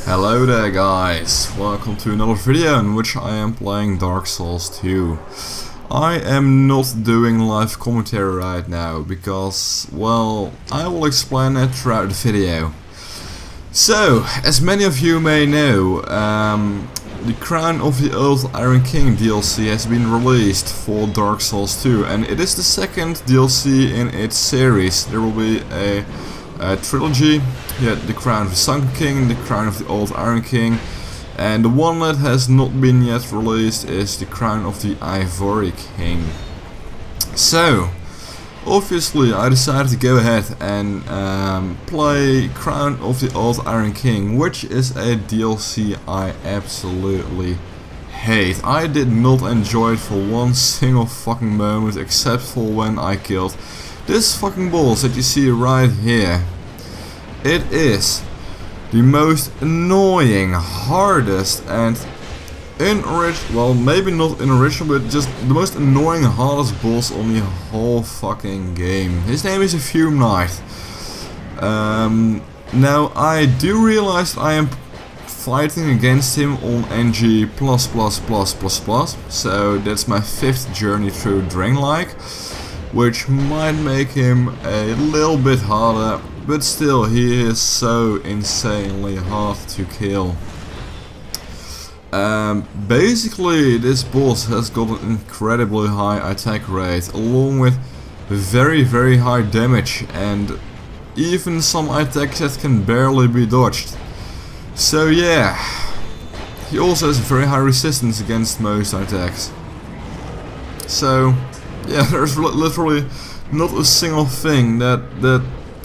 Hello there guys, welcome to another video in which I am playing Dark Souls 2. I am not doing live commentary right now because, well, I will explain that throughout the video. So, as many of you may know, the Crown of the Old Iron King DLC has been released for Dark Souls 2, and it is the second DLC in its series. There will be a trilogy. The Crown of the Sunken King, the Crown of the Old Iron King, and the one that has not been yet released is the Crown of the Ivory King. So, obviously I decided to go ahead and play Crown of the Old Iron King, which is a DLC I absolutely hate. I did not enjoy it for one single fucking moment except for when I killed this fucking boss that you see right here. It is the most annoying, hardest and well, maybe not unoriginal, but just the most annoying, hardest boss on the whole fucking game. His name is Fume Knight. Now I do realize that I am fighting against him on NG+++++, so that's my 5th journey through Drain-like, which might make him a little bit harder, but still he is so insanely hard to kill. Basically this boss has got an incredibly high attack rate along with very high damage and even some attacks that can barely be dodged. So yeah, he also has very high resistance against most attacks. So yeah, there's literally not a single thing that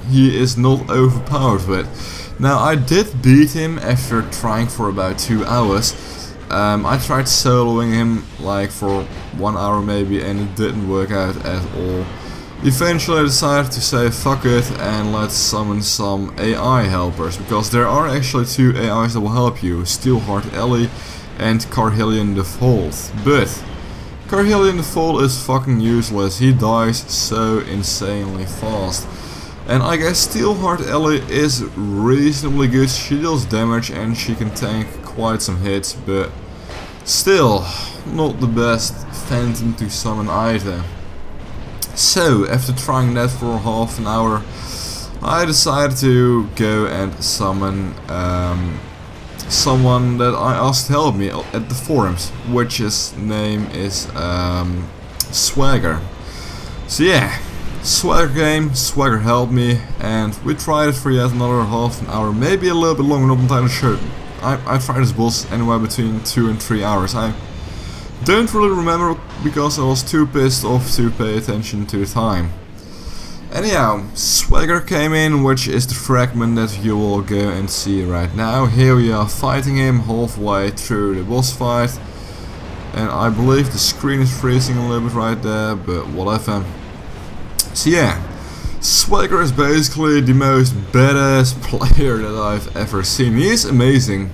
he is not overpowered with. Now I did beat him after trying for about 2 hours. I tried soloing him like for 1 hour maybe and it didn't work out at all. Eventually I decided to say fuck it and let's summon some AI helpers, because there are actually 2 AIs that will help you, Steelheart Ellie and Carhillion the Fold. But Carhillion the Fold is fucking useless, he dies so insanely fast. And I guess Steelheart Ellie is reasonably good, she deals damage and she can tank quite some hits, but still not the best phantom to summon either. So after trying that for half an hour, I decided to go and summon someone that I asked to help me at the forums, which his name is Swagger. So yeah, Swagger came, Swagger helped me, and we tried it for yet another half an hour, maybe a little bit longer, not entirely sure. I tried this boss anywhere between 2 and 3 hours. I don't really remember because I was too pissed off to pay attention to the time. Anyhow, Swagger came in, which is the fragment that you will go and see right now. Here we are fighting him halfway through the boss fight. And I believe the screen is freezing a little bit right there, but whatever. So yeah, Swagger is basically the most badass player that I've ever seen. He is amazing.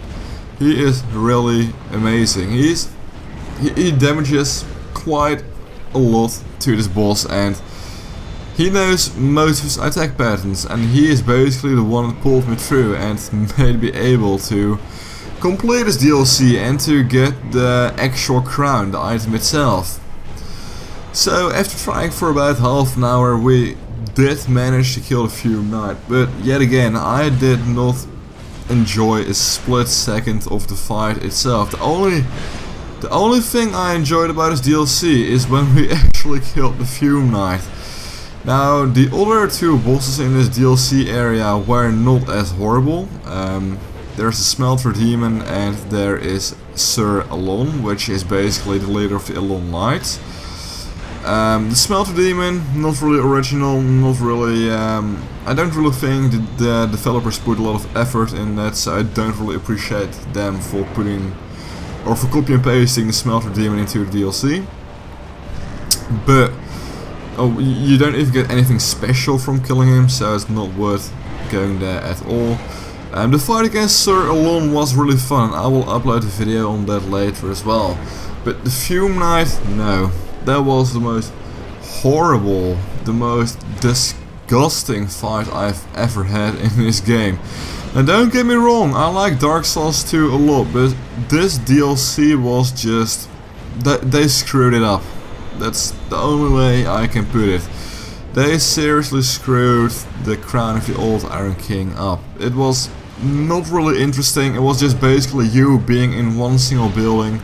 He is really amazing. He damages quite a lot to this boss and he knows most of his attack patterns, and he is basically the one that pulled me through and made me able to complete this DLC and to get the actual crown, the item itself. So after trying for about half an hour we did manage to kill the Fume Knight, but yet again I did not enjoy a split second of the fight itself. The only thing I enjoyed about this DLC is when we actually killed the Fume Knight. Now the other 2 bosses in this DLC area were not as horrible. There's a Smelter Demon and there is Sir Alon, which is basically the leader of the Alon Knights. The Smelter Demon, not really original, not really, I don't really think the developers put a lot of effort in that, so I don't really appreciate them for putting, or for copy and pasting the Smelter Demon into the DLC. But, oh, you don't even get anything special from killing him, so it's not worth going there at all. The fight against Sir Alon was really fun, I will upload a video on that later as well. But the Fume Knight, no. That was the most horrible, the most disgusting fight I've ever had in this game. And don't get me wrong, I like Dark Souls 2 a lot, but this DLC was just... they screwed it up. That's the only way I can put it. They seriously screwed the Crown of the Old Iron King up. It was not really interesting, it was just basically you being in one single building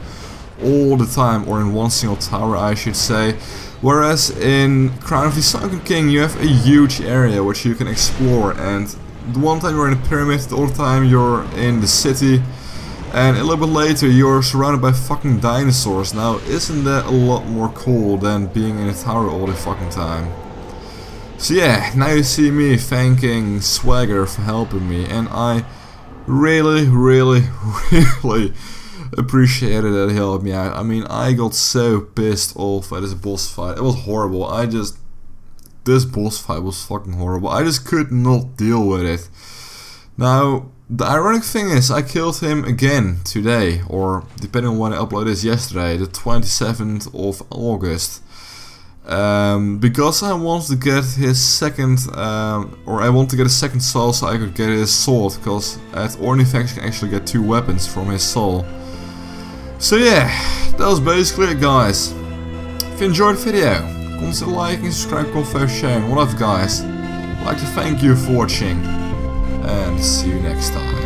all the time, or in one single tower I should say. Whereas in Crown of the Sunken King you have a huge area which you can explore, and the one time you're in a pyramid, the other time you're in the city, and a little bit later you're surrounded by fucking dinosaurs. Now isn't that a lot more cool than being in a tower all the fucking time? So yeah, now you see me thanking Swagger for helping me, and I really appreciated that he helped me out. I mean, I got so pissed off at this boss fight. It was horrible. This boss fight was fucking horrible. I just could not deal with it. Now, the ironic thing is, I killed him again today, or depending on when I uploaded this, yesterday, the 27th of August. Because I wanted to get his second, or I want to get a second soul so I could get his sword, because at Ornifex you can actually get 2 weapons from his soul. So yeah, that was basically it, guys. If you enjoyed the video, consider liking, subscribe, comment, sharing. Whatever, guys. I'd like to thank you for watching, and see you next time.